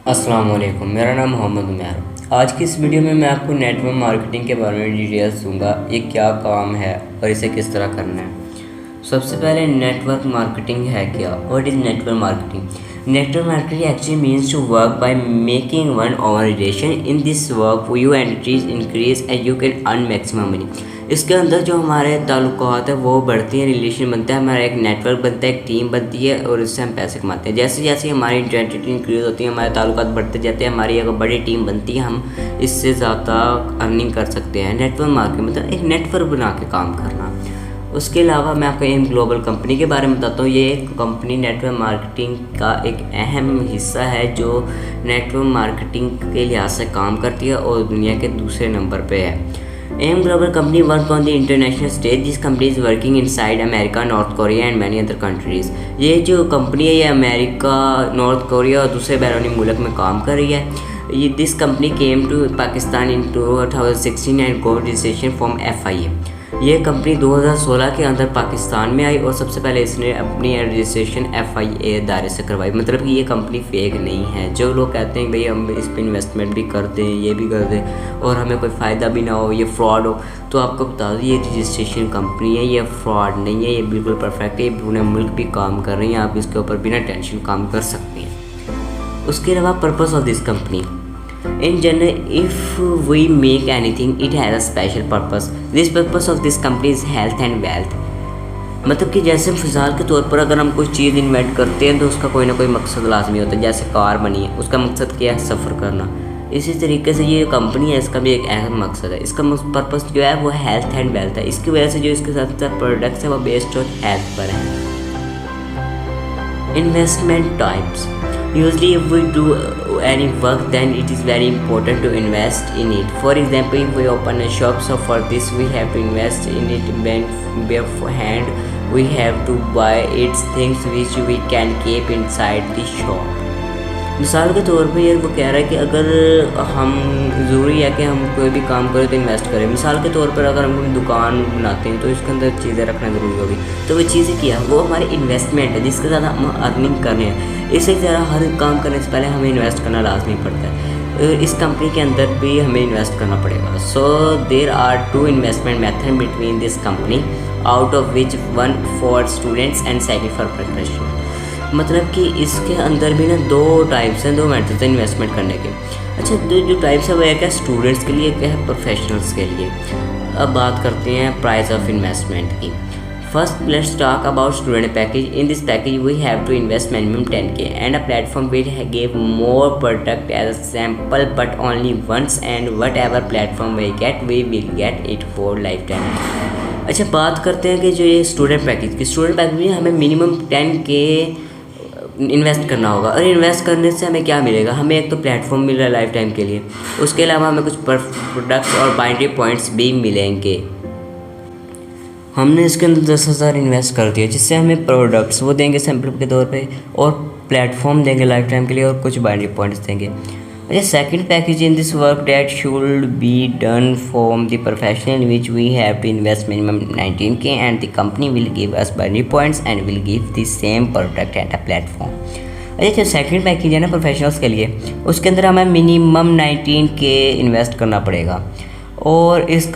अस्सलाम वालेकुम, मेरा नाम मोहम्मद उमैर। आज की इस वीडियो में मैं आपको नेटवर्क मार्केटिंग के बारे में डिटेल्स दूंगा। ये क्या काम है और इसे किस तरह करना है। सबसे पहले नेटवर्क मार्केटिंग है क्या? What is network marketing? Network marketing actually means to work by making one organisation. In this work you entities increase and you can earn maximum money. इसके अंदर जो हमारे ताल्लुकात है वो बढ़ती हैं, रिलेशन बनता है, हमारा एक नेटवर्क बनता है, एक टीम बनती है और इससे हम पैसे कमाते हैं। जैसे जैसे हमारी आइडेंटिटी इंक्रीज़ होती है, हमारे ताल्लुकात बढ़ते जाते हैं, हमारी एक बड़ी टीम बनती है, हम इससे ज़्यादा अर्निंग कर सकते हैं। नेटवर्क मार्केटिंग मतलब एक नेटवर्क बना के काम करना। उसके अलावा मैं आपको एम ग्लोबल कंपनी के बारे में बताता हूँ। ये एक कंपनी नेटवर्क मार्केटिंग का एक अहम हिस्सा है जो नेटवर्क मार्केटिंग के लिहाज से काम करती है और दुनिया के दूसरे नंबर पे है। AM Global company work on the international stage. This company is working inside America, North Korea and many other countries. ये जो कंपनी है ये अमेरिका, नॉर्थ कोरिया और दूसरे बैरूनी मुल्क में काम कर रही है। ये this company came to Pakistan in 2016 and got registration from FIA। ये कंपनी 2016 के अंदर पाकिस्तान में आई और सबसे पहले इसने अपनी रजिस्ट्रेशन FIA दायरे से करवाई। मतलब कि ये कंपनी फेक नहीं है। जो लोग कहते हैं भाई हम इस पर इन्वेस्टमेंट भी कर दें, ये भी कर दें और हमें कोई फ़ायदा भी ना हो, ये फ्रॉड हो, तो आपको बता दूँ ये रजिस्ट्रेशन कंपनी है, ये फ्रॉड नहीं है, ये बिल्कुल परफेक्ट है। ये पूरे मुल्क भी काम कर रही हैं, आप इसके ऊपर बिना टेंशन काम कर सकते हैं। उसके अलावा purpose of this company in general, if we make anything it has a special purpose. This purpose of this company is health and wealth. मतलब कि जैसे मिसाल के तौर पर अगर हम कोई चीज़ इन्वेंट करते हैं तो उसका कोई ना कोई मकसद लाजमी होता है। जैसे कार बनी है, उसका मकसद क्या है? सफ़र करना। इसी तरीके से ये कंपनी है, इसका भी एक अहम मकसद है। इसका पर्पस जो है वो हेल्थ एंड वेल्थ है। इसकी वजह से जो इसके साथ साथ प्रोडक्ट्स है वो बेस्ड ऑन हेल्थ पर है। Investment types usually if we do any work then it is very important to invest in it. For example, if we open a shop, so for this we have to invest in it beforehand. We have to buy its things which we can keep inside the shop. मिसाल के तौर पे ये वो कह रहा है कि अगर हम ज़रूरी है कि हम कोई भी काम करें तो इन्वेस्ट करें। मिसाल के तौर पर अगर हम कोई दुकान बनाते हैं तो इसके अंदर चीज़ें रखना ज़रूरी होगी। तो वो चीज़ें क्या वो हमारी इन्वेस्टमेंट है जिसके साथ हम अर्निंग कर रहे हैं। इसी तरह हर काम करने से पहले हमें इन्वेस्ट करना लाजमी पड़ता है। इस कंपनी के अंदर भी हमें इन्वेस्ट करना पड़ेगा। So there are 2 investment method between this company, out of which 1 for students and second for professional. मतलब कि इसके अंदर भी ना 2 टाइप्स हैं, 2 मेथड्स हैं इन्वेस्टमेंट करने के। अच्छा, जो टाइप्स है वो एक है स्टूडेंट्स के लिए, एक है प्रोफेशनल्स के लिए। अब बात करते हैं प्राइस ऑफ इन्वेस्टमेंट की। First let's talk about student package. In this package we have to invest minimum 10K and a platform will give more product as a sample but only once and whatever platform we get we will get it for life time. अच्छा, बात करते हैं कि जो ये student package की, student package में हमें मिनिमम 10K इन्वेस्ट करना होगा। और इन्वेस्ट करने से हमें क्या मिलेगा? हमें एक तो प्लेटफॉर्म मिल रहा है लाइफ टाइम के लिए, उसके अलावा हमें कुछ प्रोडक्ट्स और बाइनरी पॉइंट्स भी मिलेंगे। हमने इसके अंदर 10,000 इन्वेस्ट कर दिया जिससे हमें प्रोडक्ट्स वो देंगे सैम्पल के तौर पे और प्लेटफॉर्म देंगे लाइफ टाइम के लिए और कुछ बाइनरी पॉइंट्स देंगे। अच्छा, second package in this work that should be done from the professional which we have to invest minimum 19K and the company will give us binary points and will give the same product at a platform. अच्छा, जो second package है ना professionals के लिए, उसके अंदर हमें minimum 19K invest करना पड़ेगा। और इस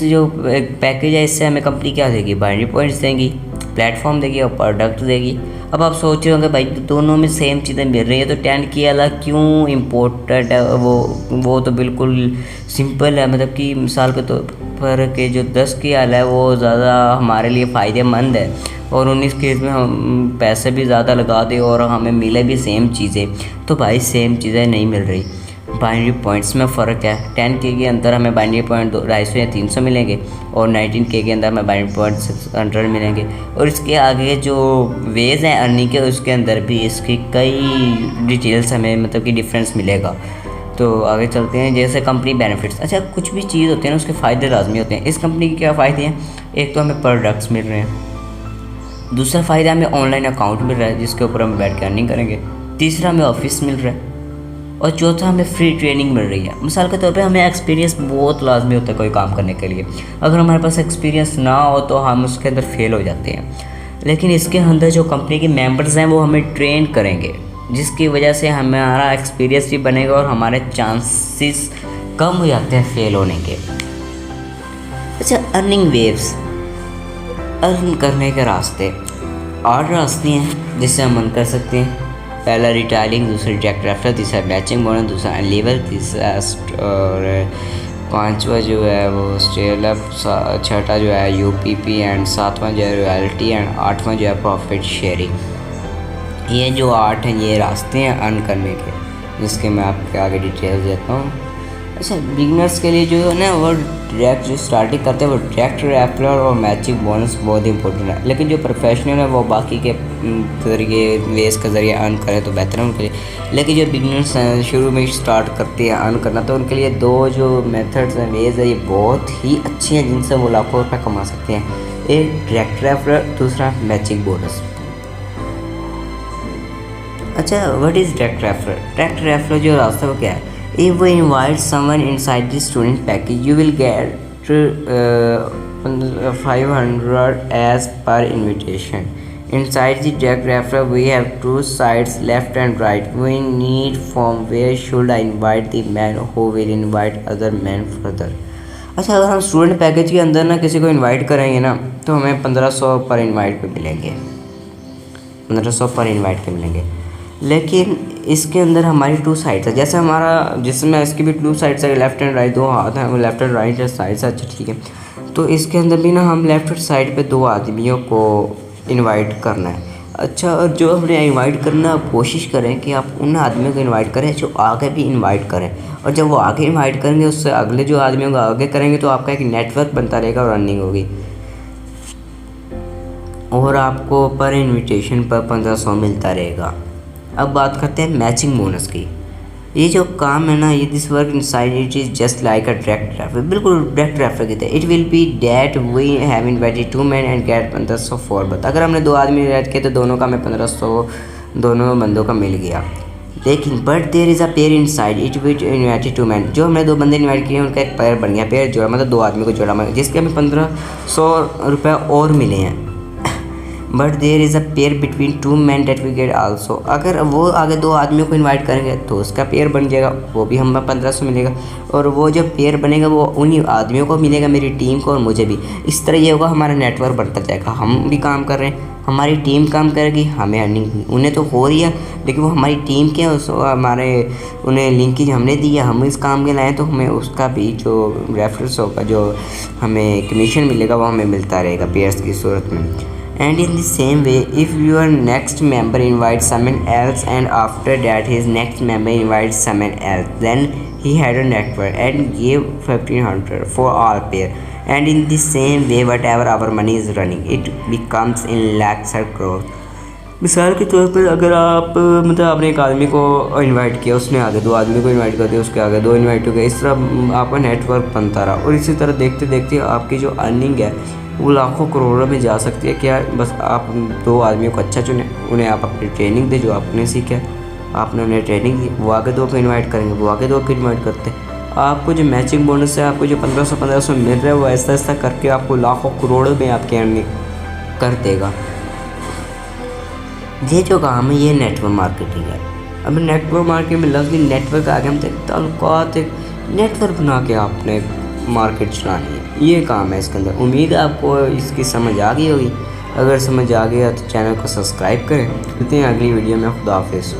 जो पैकेज है इससे हमें कंपनी क्या देगी? बाइनरी पॉइंट्स देगी, प्लेटफॉर्म देगी और प्रोडक्ट देगी। अब आप सोच रहे होंगे भाई दोनों में सेम चीज़ें मिल रही है तो 10K अलग क्यों इम्पोर्टेंट है? वो तो बिल्कुल सिंपल है। मतलब कि मिसाल के तौर पर कि जो 10K वाला है वो ज़्यादा हमारे लिए फ़ायदेमंद है और 19 केस में हम पैसे भी ज़्यादा लगा दें और हमें मिले भी सेम चीज़ें, तो भाई सेम चीज़ें नहीं मिल रही। बाइनरी पॉइंट्स में फ़र्क है। 10K के अंदर हमें बाइनरी पॉइंट 250 या 300 मिलेंगे और 19K के अंदर हमें बाइनरी पॉइंट 600 मिलेंगे। और इसके आगे जो वेज हैं अर्निंग के उसके अंदर भी इसकी कई डिटेल्स हमें मतलब कि डिफरेंस मिलेगा। तो आगे चलते हैं। जैसे कंपनी बेनिफिट्स। अच्छा, कुछ भी चीज़ होती है ना उसके फ़ायदे लाजमी होते हैं। इस कंपनी के क्या फ़ायदे हैं? एक तो हमें प्रोडक्ट्स मिल रहे हैं, दूसरा फ़ायदा हमें ऑनलाइन अकाउंट मिल रहा है जिसके ऊपर हम बैठ के अर्निंग करेंगे, तीसरा हमें ऑफिस मिल रहा है और चौथा हमें फ्री ट्रेनिंग मिल रही है। मिसाल के तौर पे हमें एक्सपीरियंस बहुत लाजमी होता है कोई काम करने के लिए। अगर हमारे पास एक्सपीरियंस ना हो तो हम उसके अंदर फेल हो जाते हैं। लेकिन इसके अंदर जो कंपनी के मेंबर्स हैं वो हमें ट्रेन करेंगे जिसकी वजह से हमारा एक्सपीरियंस भी बनेगा और हमारे चांसेस कम हो जाते हैं फेल होने के। अच्छा, अर्निंग वेव्स, अर्न करने के रास्ते 8 रास्ते हैं जिससे हम अर्न कर सकते हैं। पहला रिटायरिंग, दूसरा डायरेक्ट रेफरल, तीसरा मैचिंग बोनस, दूसरा अनलेबल, तीसरा और 5वां जो है वो स्केल अप, 6वां जो है यूपीपी एंड 7वां जो है रॉयल्टी एंड 8वां जो है प्रॉफिट शेयरिंग। ये जो 8 हैं ये रास्ते हैं अर्न करने के, जिसके मैं आपके आगे डिटेल्स देता हूँ। अच्छा, बिगनर्स के लिए जो है ना वो डायरेक्ट जो स्टार्टिंग करते हैं वो डायरेक्ट रेफरल और मैचिंग बोनस बहुत इंपॉर्टेंट है। लेकिन जो प्रोफेशनल है वो बाकी के ज़रिए वेस के ज़रिए अर्न करें तो बेहतर है उनके लिए। लेकिन जो बिगनर्स हैं शुरू में स्टार्ट करते हैं अर्न करना, तो उनके लिए 2 जो मेथड्स हैं, वेज है, ये बहुत ही अच्छी हैं जिनसे वो लाखों रुपये कमा सकते हैं। एक डायरेक्ट रेफरल, दूसरा मैचिंग बोनस। अच्छा, what is direct referral? Direct referral जो रास्ता वो क्या है? If we invite someone inside the student package, you will get 500 as per invitation. Inside the direct referral, we have 2 sides, left and right. We need from where should I invite the man who will invite other men further. अच्छा, अगर हम student package के अंदर ना किसी को invite करेंगे ना तो हमें 1500 पर इनवाइट पे मिलेंगे, 1500 पर इनवाइट के मिलेंगे। लेकिन इसके अंदर हमारी 2 साइड्स है, जैसे हमारा जिसमें इसकी भी 2 साइड्स है, लेफ्ट एंड राइट 2 हाथ हैं, वो लेफ्ट एंड राइट साइड्स है। अच्छा ठीक है, तो इसके अंदर भी ना हम लेफ्ट साइड पे 2 आदमियों को इनवाइट करना है। अच्छा, और जो हमने इनवाइट करना, कोशिश करें कि आप उन आदमियों को इनवाइट करें जो आगे भी इनवाइट करें, और जब वो आगे इनवाइट करेंगे उससे अगले जो आदमियों को आगे करेंगे तो आपका एक नेटवर्क बनता रहेगा और रनिंग होगी, और आपको पर इन्विटेशन पर 1500 मिलता रहेगा। अब बात करते हैं मैचिंग बोनस की। ये जो काम है ना, ये this work inside it is just like a direct referral, बिल्कुल डायरेक्ट रेफरल की तरह। It will be that we have invited 2 men and get 1500 for but. अगर हमने 2 आदमी इनवाइट किए तो दोनों का हमें 1500 दोनों बंदों का मिल गया। लेकिन but there is a pair inside it which invited 2 men, जो हमने 2 बंदे इनवाइट किए उनका एक पेयर बन गया, पेयर जोड़ा मतलब 2 आदमी को जोड़ा, जिसके हमें 1500 रुपये और मिले हैं। But there is a pair between 2 men that we get also. अगर वो आगे 2 आदमियों को इनवाइट करेंगे तो उसका पेयर बन जाएगा, वो भी हमें 1500 मिलेगा, और वो जो पेयर बनेगा वो उन्हीं आदमियों को मिलेगा, मेरी टीम को और मुझे भी। इस तरह ये होगा, हमारा नेटवर्क बढ़ता जाएगा। हम भी काम कर रहे हैं, हमारी टीम काम करेगी, हमें अर्निंग उन्हें तो हो रही है, लेकिन वो हमारी टीम के हमारे उन्हें लिंकेज हमने दिया, हम इस काम के लाए, तो हमें उसका भी जो रेफरेंस होगा, जो हमें कमीशन मिलेगा वो हमें मिलता रहेगा पेयर्स की सूरत में। And in the same way, if your next member invites someone else and after that his next member invites someone else, then he had a network and gave 1500 for all pair. And in the same way, whatever our money is running, it becomes in lakhs or crores. मिसाल के तौर पर अगर आप मतलब आपने एक आदमी को इनवाइट किया, उसने आगे 2 आदमी को इनवाइट कर दिया, उसके आगे 2 इनवाइट हो गए, इस तरह आपका नेटवर्क बनता रहा, और इसी तरह देखते देखते आपकी जो अर्निंग है वो लाखों करोड़ों में जा सकती है। क्या बस आप 2 आदमियों को अच्छा चुने, उन्हें आप अपनी ट्रेनिंग दे, जो आपने सीखा है आपने उन्हें ट्रेनिंग दी, वो आगे 2 को इनवाइट करेंगे, वो आगे 2 को इनवाइट करते हैं। आपको जो मैचिंग बोनस है, आपको जो 1500 मिल रहा है, वो ऐसा ऐसा करके आपको लाखों करोड़ों में आपकी अर्निंग कर देगा। ये जो काम है ये नेटवर्क मार्केटिंग है। अब नेटवर्क मार्केटिंग में लफ्ज़ नेटवर्क आ गया, हम ताल्लुकात एक नेटवर्क बना के आपने मार्केट चलानी है, ये काम है इसके अंदर। उम्मीद है आपको इसकी समझ आ गई होगी। अगर समझ आ गया तो चैनल को सब्सक्राइब करें। मिलते हैं अगली वीडियो में। खुदा हाफिज़।